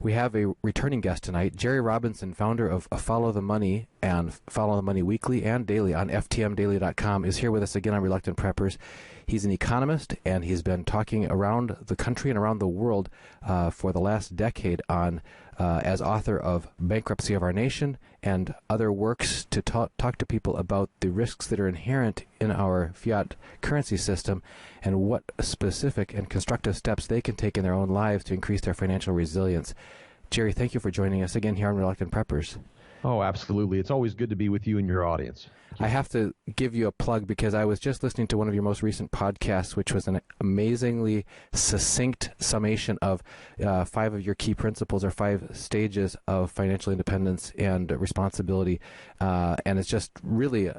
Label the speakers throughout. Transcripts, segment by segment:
Speaker 1: We have a returning guest tonight, Jerry Robinson, founder of Follow the Money and Follow the Money weekly and daily on ftmdaily.com, is here with us again on Reluctant Preppers. He's an economist, and he's been talking around the country and around the world for the last decade on as author of Bankruptcy of Our Nation and other works to talk to people about the risks that are inherent in our fiat currency system and what specific and constructive steps they can take in their own lives to increase their financial resilience. Jerry, thank you for joining us again here on Reluctant Preppers.
Speaker 2: Oh, absolutely. It's always good to be with you and your audience.
Speaker 1: I have to give you a plug because I was just listening to one of your most recent podcasts, which was an amazingly succinct summation of 5 of your key principles or 5 stages of financial independence and responsibility. And it's just really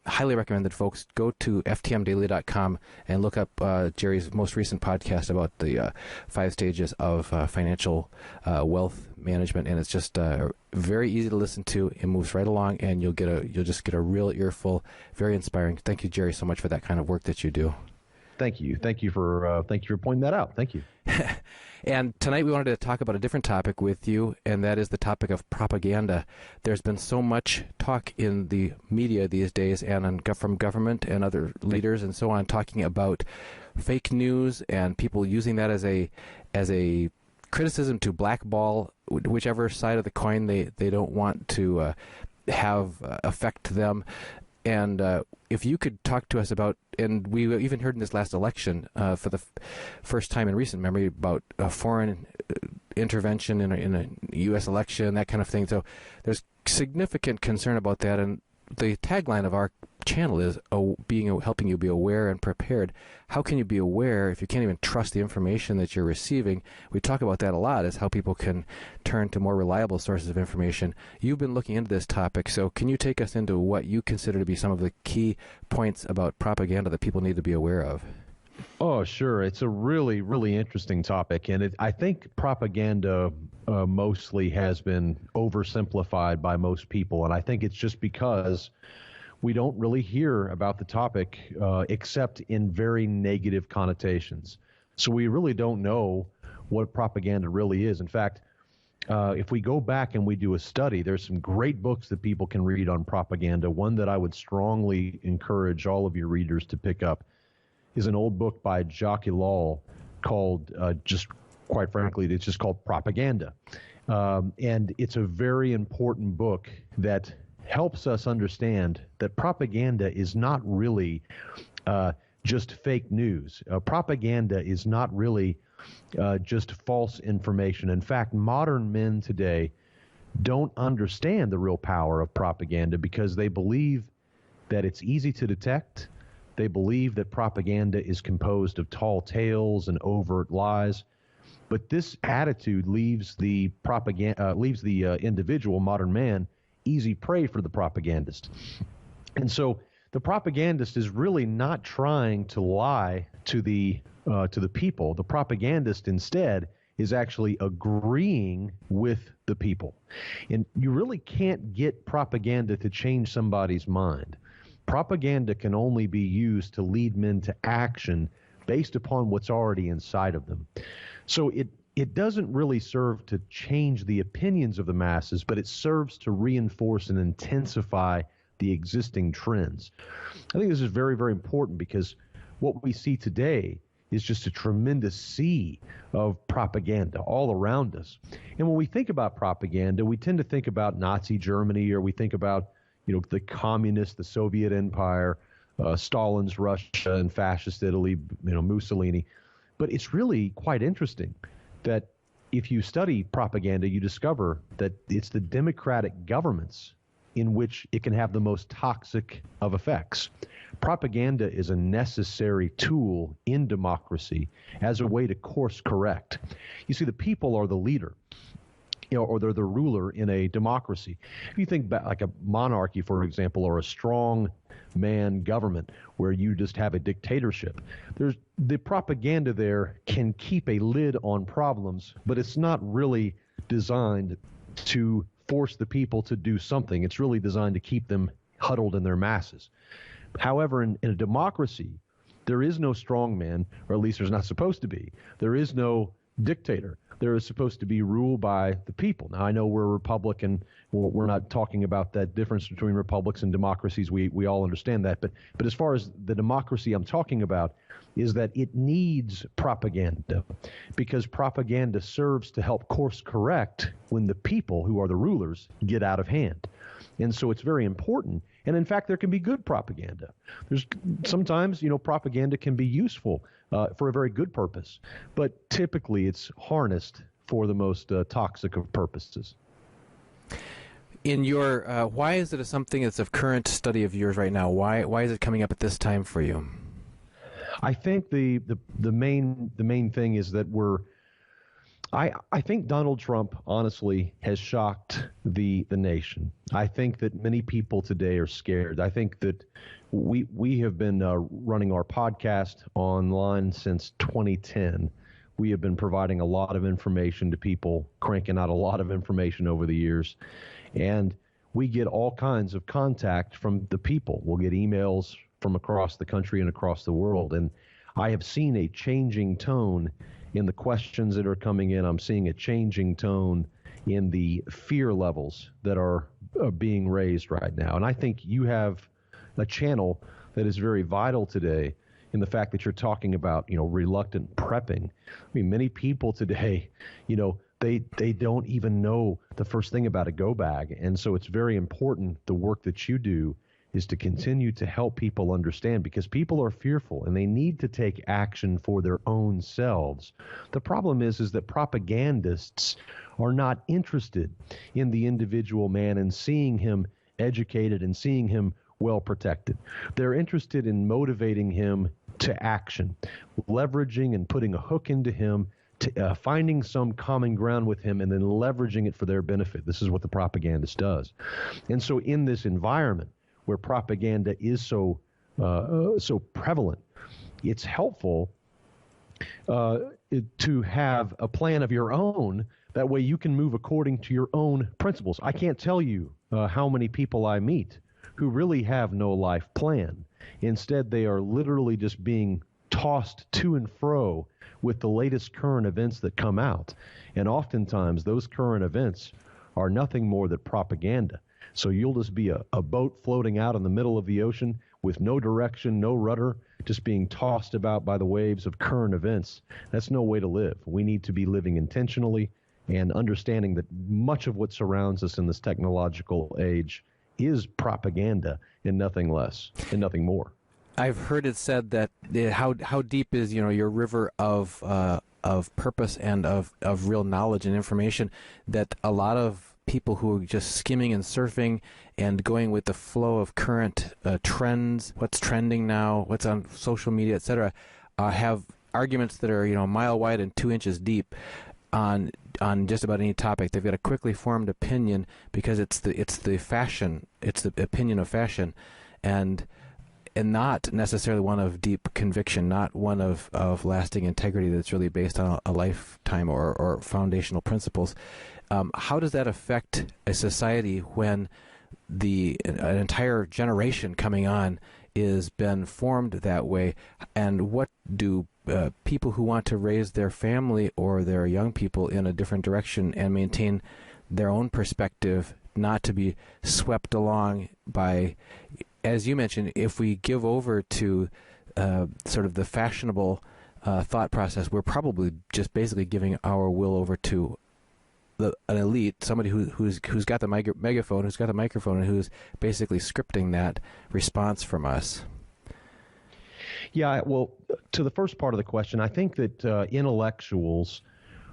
Speaker 1: highly recommended, folks. Go to ftmdaily.com and look up Jerry's most recent podcast about the 5 stages of financial wealth management, and it's just very easy to listen to. It moves right along, and you'll just get a real earful. Very inspiring. Thank you, Jerry, so much for that kind of work that you do.
Speaker 2: Thank you for pointing that out. Thank you.
Speaker 1: And tonight we wanted to talk about a different topic with you, and that is the topic of propaganda. There's been so much talk in the media these days and from government and other leaders and so on talking about fake news and people using that as a criticism to blackball whichever side of the coin they don't want to have affect them. And if you could talk to us about, and we even heard in this last election for the first time in recent memory about foreign intervention in a U.S. election, that kind of thing. So there's significant concern about that. And the tagline of our channel is helping you be aware and prepared. How can you be aware if you can't even trust the information that you're receiving? We talk about that a lot, is how people can turn to more reliable sources of information. You've been looking into this topic, so can you take us into what you consider to be some of the key points about propaganda that people need to be aware of?
Speaker 2: Oh, sure. It's a really, really interesting topic, and I think propaganda mostly has been oversimplified by most people, and I think it's just because we don't really hear about the topic except in very negative connotations. So we really don't know what propaganda really is. In fact, if we go back and we do a study, there's some great books that people can read on propaganda. One that I would strongly encourage all of your readers to pick up is an old book by Jacques Ellul called, quite frankly, it's just called Propaganda. And it's a very important book that helps us understand that propaganda is not really just fake news. Propaganda is not really just false information. In fact, modern men today don't understand the real power of propaganda because they believe that it's easy to detect. They believe that propaganda is composed of tall tales and overt lies. But this attitude leaves the individual modern man easy prey for the propagandist. And so the propagandist is really not trying to lie to the people. The propagandist instead is actually agreeing with the people. And you really can't get propaganda to change somebody's mind. Propaganda can only be used to lead men to action based upon what's already inside of them. So it doesn't really serve to change the opinions of the masses, but it serves to reinforce and intensify the existing trends. I think this is very, very important because what we see today is just a tremendous sea of propaganda all around us. And when we think about propaganda, we tend to think about Nazi Germany, or we think about the communists, the Soviet Empire, Stalin's Russia, and fascist Italy, Mussolini. But it's really quite interesting that if you study propaganda, you discover that it's the democratic governments in which it can have the most toxic of effects. Propaganda is a necessary tool in democracy as a way to course correct. You see, the people are the leader, or they're the ruler in a democracy. If you think back, like a monarchy, for example, or a strong man government where you just have a dictatorship, the propaganda there can keep a lid on problems, but it's not really designed to force the people to do something. It's really designed to keep them huddled in their masses. However, in a democracy, there is no strong man, or at least there's not supposed to be. There is no dictator. there is supposed to be rule by the people. Now, I know we're a Republican. We're not talking about that difference between republics and democracies. We all understand that. But as far as the democracy I'm talking about is that it needs propaganda, because propaganda serves to help course correct when the people, who are the rulers, get out of hand. And so it's very important. And in fact, there can be good propaganda. There's sometimes, propaganda can be useful for a very good purpose, but typically it's harnessed for the most toxic of purposes.
Speaker 1: In your, why is it something that's of current study of yours right now? Why is it coming up at this time for you?
Speaker 2: I think the main thing is that I think Donald Trump, honestly, has shocked the nation. I think that many people today are scared. I think that we have been running our podcast online since 2010. We have been providing a lot of information to people, cranking out a lot of information over the years. And we get all kinds of contact from the people. We'll get emails from across the country and across the world. And I have seen a changing tone in the questions that are coming in. I'm seeing a changing tone in the fear levels that are being raised right now. And I think you have a channel that is very vital today in the fact that you're talking about, reluctant prepping. I mean, many people today, they don't even know the first thing about a go bag. And so it's very important, the work that you do is to continue to help people understand, because people are fearful and they need to take action for their own selves. The problem is that propagandists are not interested in the individual man and seeing him educated and seeing him well protected. They're interested in motivating him to action, leveraging and putting a hook into him, to, finding some common ground with him and then leveraging it for their benefit. This is what the propagandist does. And so in this environment where propaganda is so prevalent, it's helpful to have a plan of your own. That way you can move according to your own principles. I can't tell you how many people I meet who really have no life plan. Instead, they are literally just being tossed to and fro with the latest current events that come out. And oftentimes, those current events are nothing more than propaganda. So you'll just be a boat floating out in the middle of the ocean with no direction, no rudder, just being tossed about by the waves of current events. That's no way to live. We need to be living intentionally and understanding that much of what surrounds us in this technological age is propaganda and nothing less and nothing more.
Speaker 1: I've heard it said that how deep is your river of purpose and of real knowledge and information, that a lot of people who are just skimming and surfing and going with the flow of current trends, what's trending now, what's on social media, etc., have arguments that are a mile wide and 2 inches deep on just about any topic. They've got a quickly formed opinion because it's the fashion, it's the opinion of fashion, and not necessarily one of deep conviction, not one of lasting integrity that's really based on a lifetime or foundational principles. How does that affect a society when an entire generation coming on is been formed that way? And what do people who want to raise their family or their young people in a different direction and maintain their own perspective, not to be swept along by, as you mentioned, if we give over to sort of the fashionable thought process, we're probably just basically giving our will over to an elite, somebody who's got the megaphone, who's got the microphone, and who's basically scripting that response from us.
Speaker 2: Yeah, well, to the first part of the question, I think that intellectuals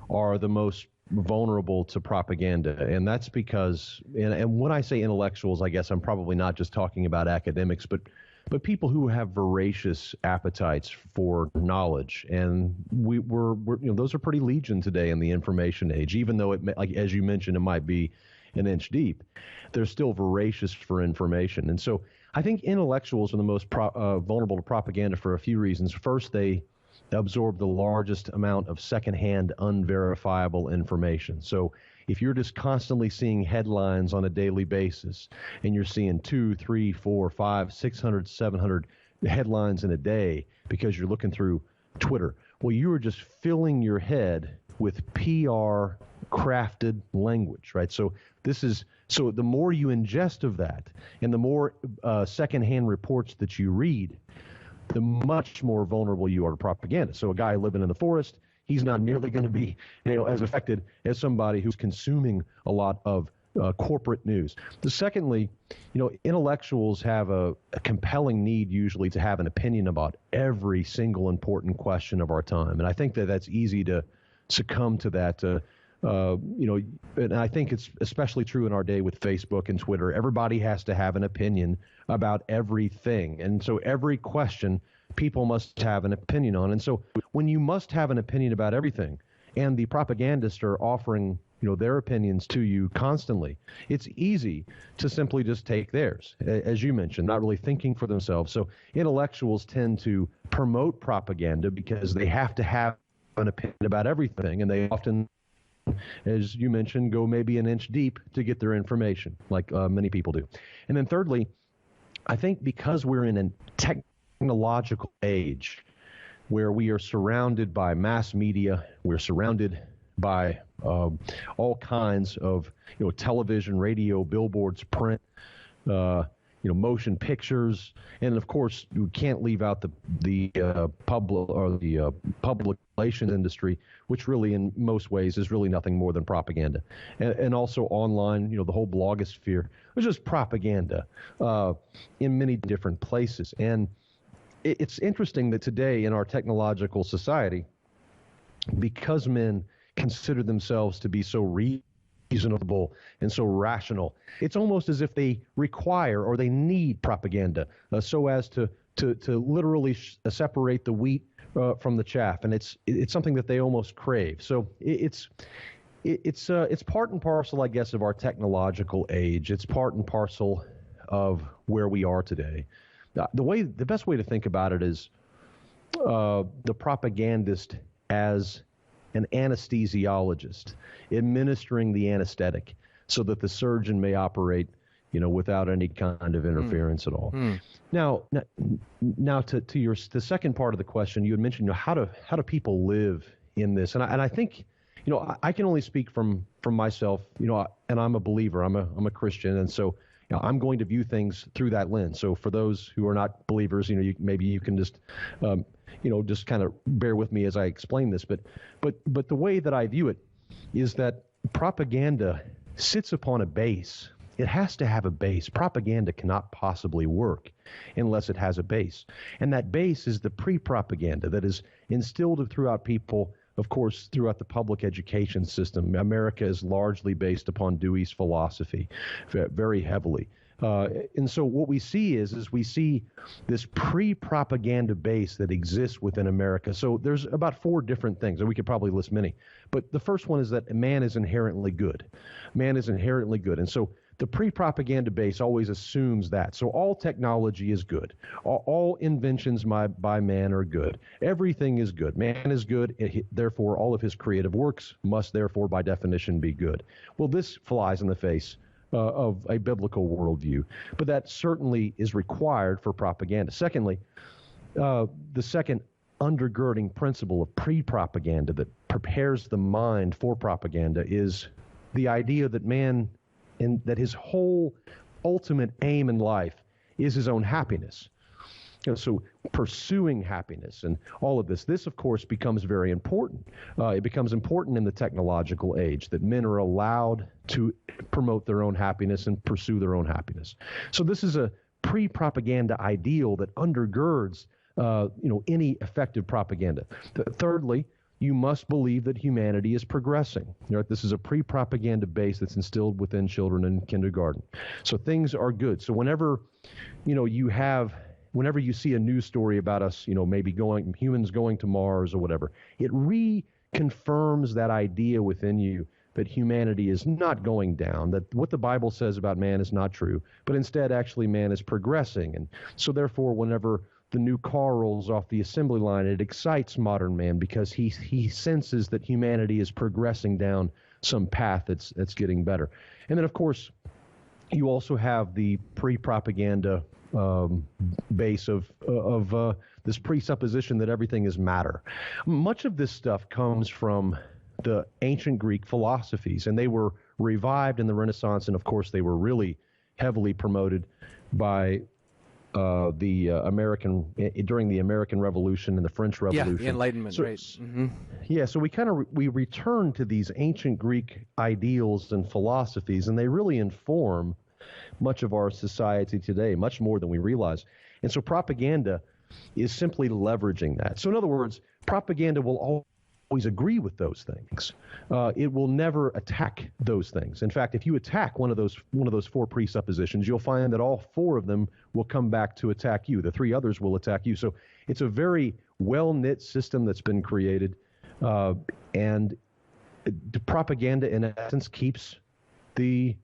Speaker 2: are the most vulnerable to propaganda, and that's because, and when I say intellectuals, I guess I'm probably not just talking about academics, but people who have voracious appetites for knowledge, and we're those are pretty legion today in the information age. Even though it, like as you mentioned, it might be an inch deep, they're still voracious for information. And so I think intellectuals are the most vulnerable to propaganda for a few reasons. First, they absorb the largest amount of secondhand, unverifiable information. So if you're just constantly seeing headlines on a daily basis and you're seeing 2, 3, 4, 5, 600, 700 headlines in a day because you're looking through Twitter, well, you are just filling your head with PR crafted language, right? So the more you ingest of that, and the more secondhand reports that you read, the much more vulnerable you are to propaganda. So a guy living in the forest, he's not nearly going to be, as affected as somebody who's consuming a lot of corporate news. Secondly, intellectuals have a compelling need usually to have an opinion about every single important question of our time, and I think that that's easy to succumb to that. And I think it's especially true in our day with Facebook and Twitter. Everybody has to have an opinion about everything, and so every question people must have an opinion on. And so when you must have an opinion about everything, and the propagandists are offering their opinions to you constantly, it's easy to simply just take theirs, as you mentioned, not really thinking for themselves. So intellectuals tend to promote propaganda because they have to have an opinion about everything, and they often, as you mentioned, go maybe an inch deep to get their information, like many people do. And then thirdly, I think because we're in a technological age where we are surrounded by mass media, we're surrounded by all kinds of television, radio, billboards, print, motion pictures, and of course you can't leave out the public relations industry, which really in most ways is really nothing more than propaganda, and also online, the whole blogosphere, which is propaganda in many different places. And it's interesting that today in our technological society, because men consider themselves to be so reasonable and so rational, it's almost as if they require or they need propaganda so as to literally separate the wheat from the chaff, and it's something that they almost crave. So it's part and parcel, I guess, of our technological age. It's part and parcel of where we are today. The best way to think about it is the propagandist as an anesthesiologist administering the anesthetic so that the surgeon may operate, without any kind of interference at all. Now to the second part of the question, you had mentioned, how do people live in this? And I think, I can only speak from myself, and I'm a believer, I'm a Christian, and so I'm going to view things through that lens. So for those who are not believers, maybe you can just just kind of bear with me as I explain this. But the way that I view it is that propaganda sits upon a base. It has to have a base. Propaganda cannot possibly work unless it has a base. And that base is the pre-propaganda that is instilled throughout people, of course, throughout the public education system. America is largely based upon Dewey's philosophy, very heavily. And so what we see is we see this pre-propaganda base that exists within America. So there's about 4 different things, and we could probably list many. But the first one is that man is inherently good. Man is inherently good. And so the pre-propaganda base always assumes that. So all technology is good. All inventions by man are good. Everything is good. Man is good. Therefore, all of his creative works must therefore, by definition, be good. Well, this flies in the face of a biblical worldview, but that certainly is required for propaganda. Secondly, the second undergirding principle of pre-propaganda that prepares the mind for propaganda is the idea that man, and that his whole ultimate aim in life is his own happiness. So pursuing happiness and all of this. This, of course, becomes very important. It becomes important in the technological age that men are allowed to promote their own happiness and pursue their own happiness. So this is a pre-propaganda ideal that undergirds, any effective propaganda. Thirdly, you must believe that humanity is progressing. This is a pre-propaganda base that's instilled within children in kindergarten. So things are good. So whenever you see a news story about us, maybe humans going to Mars or whatever, it reconfirms that idea within you that humanity is not going down, that what the Bible says about man is not true, but instead actually man is progressing. And so therefore, whenever the new car rolls off the assembly line, it excites modern man because he senses that humanity is progressing down some path that's getting better. And then, of course, you also have the pre-propaganda base of this presupposition that everything is matter. Much of this stuff comes from the ancient Greek philosophies, and they were revived in the Renaissance, and of course they were really heavily promoted by the American during the American Revolution and the French Revolution.
Speaker 1: Yeah, the Enlightenment,
Speaker 2: so,
Speaker 1: right? Mm-hmm.
Speaker 2: Yeah, so we return to these ancient Greek ideals and philosophies, and they really inform much of our society today, much more than we realize. And so propaganda is simply leveraging that. So in other words, propaganda will always agree with those things. It will never attack those things. In fact, if you attack one of those four presuppositions, you'll find that all four of them will come back to attack you. The three others will attack you. So it's a very well-knit system that's been created, and the propaganda, in essence, keeps the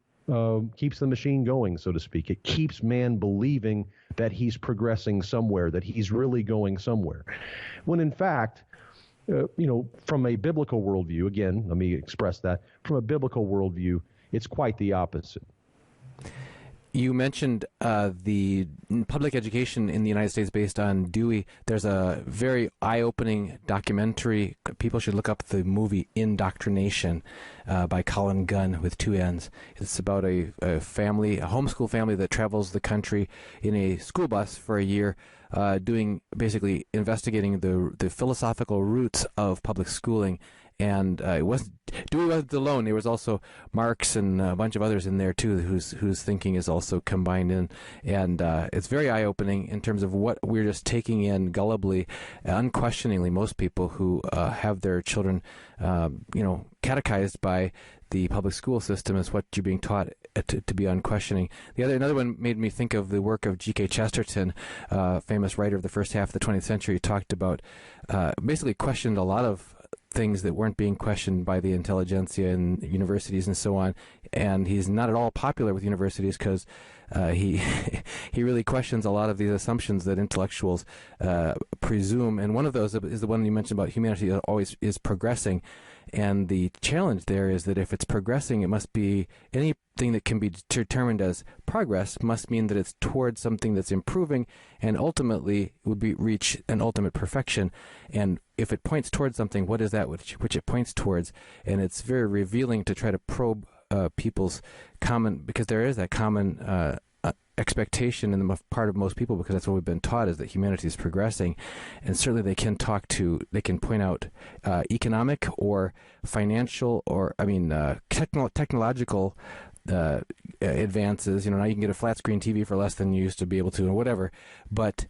Speaker 2: machine going, so to speak. It keeps man believing that he's progressing somewhere, that he's really going somewhere, when in fact, from a biblical worldview, again, let me express that, from a biblical worldview, it's quite the opposite.
Speaker 1: You mentioned the public education in the United States based on Dewey. There's a very eye-opening documentary. People should look up the movie Indoctrination by Colin Gunn with two N's. It's about a homeschool family that travels the country in a school bus for a year, basically investigating the philosophical roots of public schooling. And Dewey wasn't alone. There was also Marx and a bunch of others in there too, whose thinking is also combined in. And it's very eye-opening in terms of what we're just taking in gullibly, unquestioningly. Most people who have their children, catechized by the public school system is what you're being taught to be unquestioning. Another one made me think of the work of G.K. Chesterton, famous writer of the first half of the 20th century. He talked about, basically questioned a lot of things that weren't being questioned by the intelligentsia and universities and so on. And he's not at all popular with universities because he really questions a lot of these assumptions that intellectuals presume. And one of those is the one you mentioned about humanity that always is progressing. And the challenge there is that if it's progressing, it must be anything that can be determined as progress must mean that it's towards something that's improving and ultimately would reach an ultimate perfection. And if it points towards something, what is that which it points towards? And it's very revealing to try to probe people's common, because there is that common expectation in the part of most people, because that's what we've been taught, is that humanity is progressing. And certainly they can point out economic or financial or technological advances. Now you can get a flat screen TV for less than you used to be able to, or whatever. But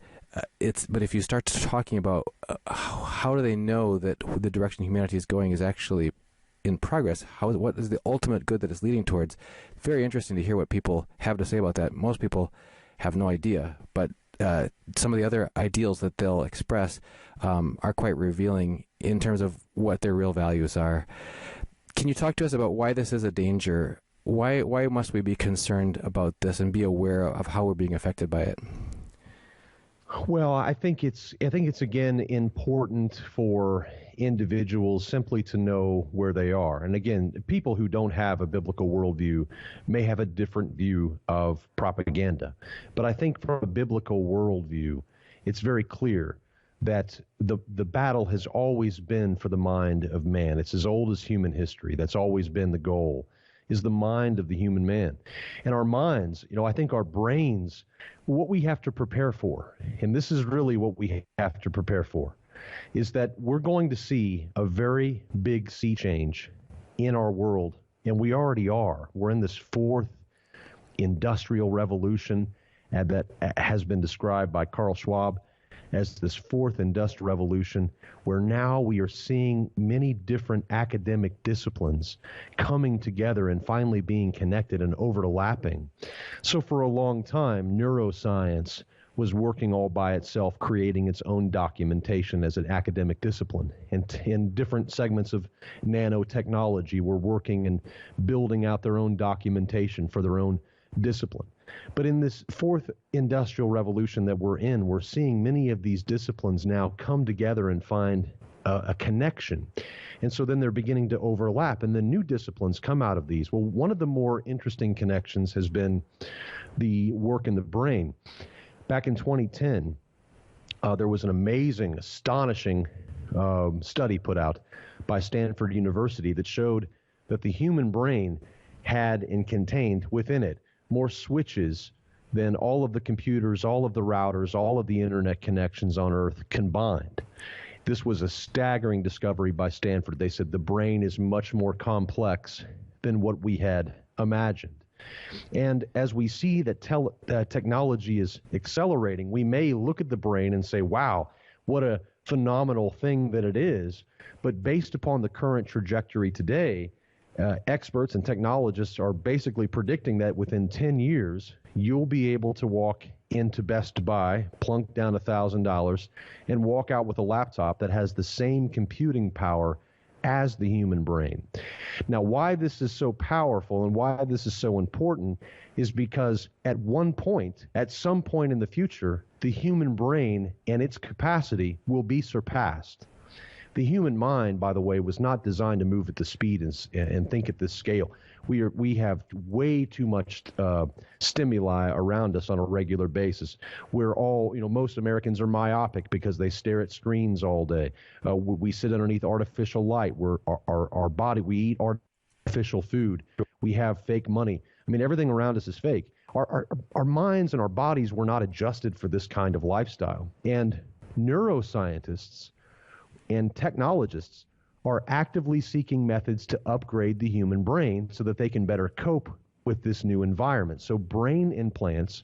Speaker 1: if you start talking about how do they know that the direction humanity is going is actually in progress, what is the ultimate good that it's leading towards? Very interesting to hear what people have to say about that. Most people have no idea, but some of the other ideals that they'll express are quite revealing in terms of what their real values are. Can you talk to us about why this is a danger? Why must we be concerned about this and be aware of how we're being affected by it?
Speaker 2: Well, I think it's again important for individuals simply to know where they are. And again, people who don't have a biblical worldview may have a different view of propaganda. But I think from a biblical worldview, it's very clear that the battle has always been for the mind of man. It's as old as human history. That's always been the goal, is the mind of the human man. And our minds, I think our brains, what we have to prepare for, and this is really what we have to prepare for, is that we're going to see a very big sea change in our world, and we already are. We're in this fourth industrial revolution that has been described by Carl Schwab as this fourth industrial revolution, where now we are seeing many different academic disciplines coming together and finally being connected and overlapping. So for a long time, neuroscience was working all by itself, creating its own documentation as an academic discipline. And in different segments of nanotechnology were working and building out their own documentation for their own discipline. But in this fourth industrial revolution that we're in, we're seeing many of these disciplines now come together and find a connection. And so then they're beginning to overlap, and then new disciplines come out of these. Well, one of the more interesting connections has been the work in the brain. Back in 2010, there was an amazing, astonishing study put out by Stanford University that showed that the human brain had and contained within it more switches than all of the computers, all of the routers, all of the internet connections on Earth combined. This was a staggering discovery by Stanford. They said the brain is much more complex than what we had imagined. And as we see that technology is accelerating, we may look at the brain and say, wow, what a phenomenal thing that it is. But based upon the current trajectory today, experts and technologists are basically predicting that within 10 years, you'll be able to walk into Best Buy, plunk down $1,000, and walk out with a laptop that has the same computing power as the human brain. Now, why this is so powerful and why this is so important is because at some point in the future, the human brain and its capacity will be surpassed. The human mind, by the way, was not designed to move at the speed and think at this scale. We have way too much stimuli around us on a regular basis. Most Americans are myopic because they stare at screens all day. We sit underneath artificial light. We eat artificial food. We have fake money. I mean, everything around us is fake. Our minds and our bodies were not adjusted for this kind of lifestyle. And neuroscientists and technologists are actively seeking methods to upgrade the human brain so that they can better cope with this new environment. So brain implants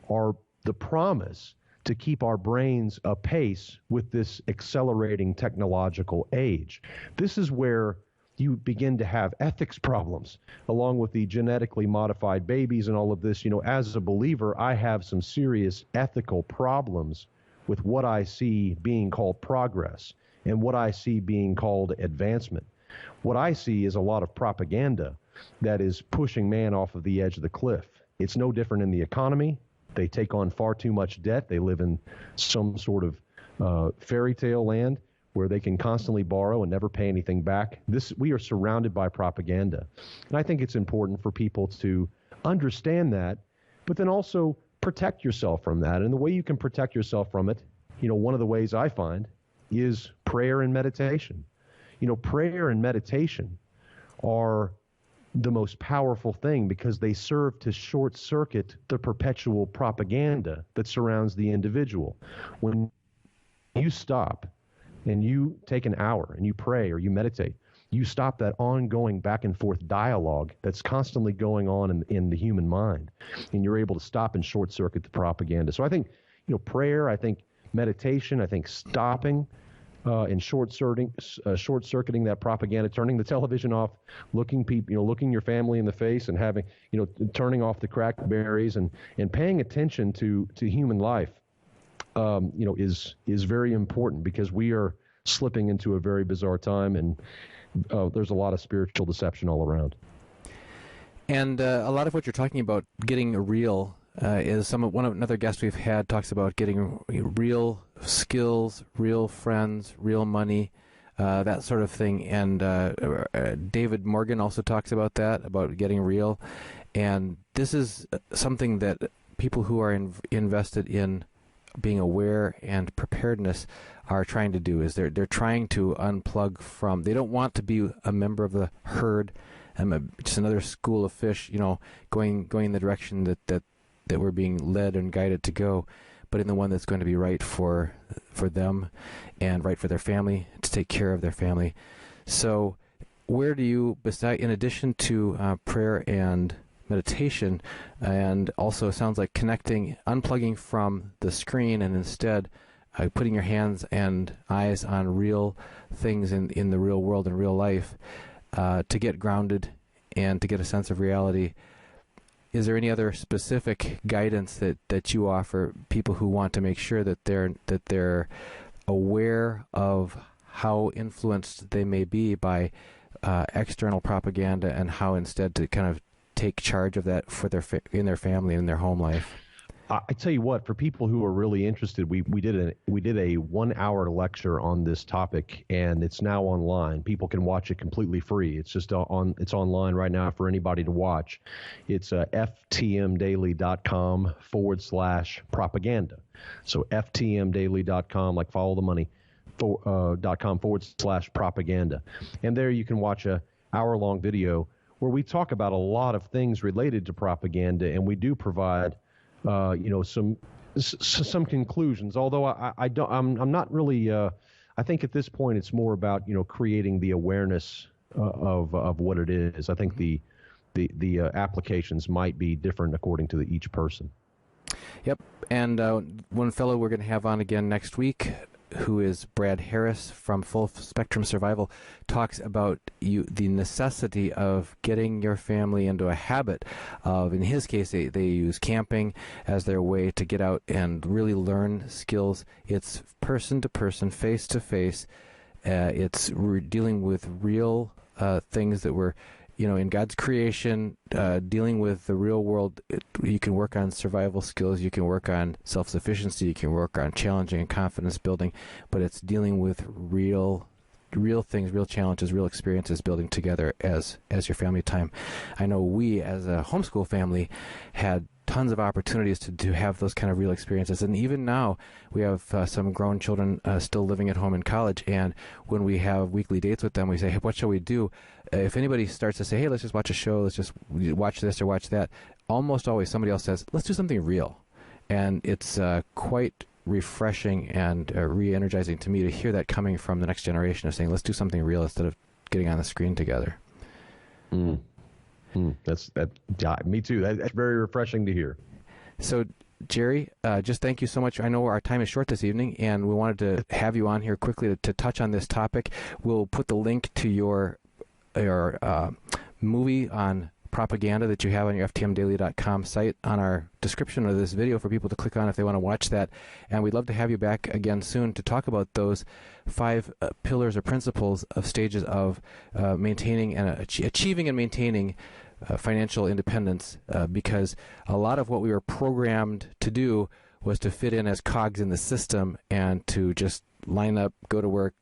Speaker 2: are the promise to keep our brains apace with this accelerating technological age. This is where you begin to have ethics problems, along with the genetically modified babies and all of this. As a believer, I have some serious ethical problems with what I see being called progress and what I see being called advancement. What I see is a lot of propaganda that is pushing man off of the edge of the cliff. It's no different in the economy. They take on far too much debt. They live in some sort of fairy tale land where they can constantly borrow and never pay anything back. We are surrounded by propaganda. And I think it's important for people to understand that, but then also protect yourself from that. And the way you can protect yourself from it, one of the ways I find is prayer and meditation. Prayer and meditation are the most powerful thing because they serve to short circuit the perpetual propaganda that surrounds the individual. When you stop and you take an hour and you pray or you meditate, you stop that ongoing back and forth dialogue that's constantly going on in the human mind, and you're able to stop and short circuit the propaganda. So I think, prayer, I think meditation, I think stopping and short circuiting that propaganda, turning the television off, looking your family in the face, and having, turning off the crackberries and paying attention to human life, is very important because we are slipping into a very bizarre time, and there's a lot of spiritual deception all around.
Speaker 1: And a lot of what you're talking about, getting real, is another guest we've had talks about getting real skills, real friends, real money, that sort of thing. And David Morgan also talks about that, about getting real. And this is something that people who are invested in being aware and preparedness are trying to do. Is they're trying to unplug from. They don't want to be a member of the herd, just another school of fish, going in the direction that we're being led and guided to go, but in the one that's going to be right for them and right for their family, to take care of their family. So where do you, in addition to prayer and meditation, and also sounds like unplugging from the screen and instead putting your hands and eyes on real things in the real world and real life, to get grounded and to get a sense of reality, is there any other specific guidance that you offer people who want to make sure that they're aware of how influenced they may be by external propaganda, and how instead to kind of take charge of that for in their family and in their home life?
Speaker 2: I tell you what, for people who are really interested, we did a 1-hour lecture on this topic, and it's now online. People can watch it completely free. It's just it's online right now for anybody to watch. It's ftmdaily.com/propaganda. So ftmdaily.com, like follow the money, youtube.com/propaganda. And there you can watch a hour-long video where we talk about a lot of things related to propaganda, and we do provide, some conclusions. Although I'm not really. I think at this point it's more about creating the awareness of what it is. I think the applications might be different according to each person.
Speaker 1: Yep. And one fellow we're going to have on again next week, who is Brad Harris from Full Spectrum Survival, talks about the necessity of getting your family into a habit of, in his case, they use camping as their way to get out and really learn skills. It's person to person, face to face. It's dealing with real things that were, in God's creation, dealing with the real world. You can work on survival skills, you can work on self-sufficiency, you can work on challenging and confidence building, but it's dealing with real things, real challenges, real experiences, building together as your family time. I know we, as a homeschool family, had tons of opportunities to have those kind of real experiences. And even now, we have some grown children still living at home in college, and when we have weekly dates with them, we say, hey, what shall we do? If anybody starts to say, hey, let's just watch a show, let's just watch this or watch that, almost always somebody else says, let's do something real. And it's quite refreshing and re-energizing to me to hear that coming from the next generation of saying, let's do something real instead of getting on the screen together.
Speaker 2: Me too. That's very refreshing to hear.
Speaker 1: So, Jerry, just thank you so much. I know our time is short this evening, and we wanted to have you on here quickly to touch on this topic. We'll put the link to your movie on propaganda that you have on your ftmdaily.com site on our description of this video for people to click on if they want to watch that. And we'd love to have you back again soon to talk about those 5 pillars or principles of stages of maintaining and achieving and maintaining financial independence, because a lot of what we were programmed to do was to fit in as cogs in the system and to just line up, go to work,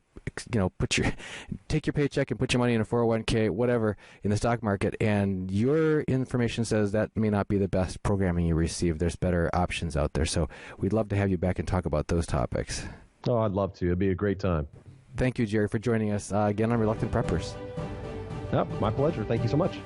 Speaker 1: take your paycheck and put your money in a 401k, whatever, in the stock market, and your information says that may not be the best programming you receive. There's better options out there. So we'd love to have you back and talk about those topics.
Speaker 2: Oh, I'd love to. It'd be a great time.
Speaker 1: Thank you, Jerry, for joining us again on Reluctant Preppers.
Speaker 2: Yep, my pleasure. Thank you so much.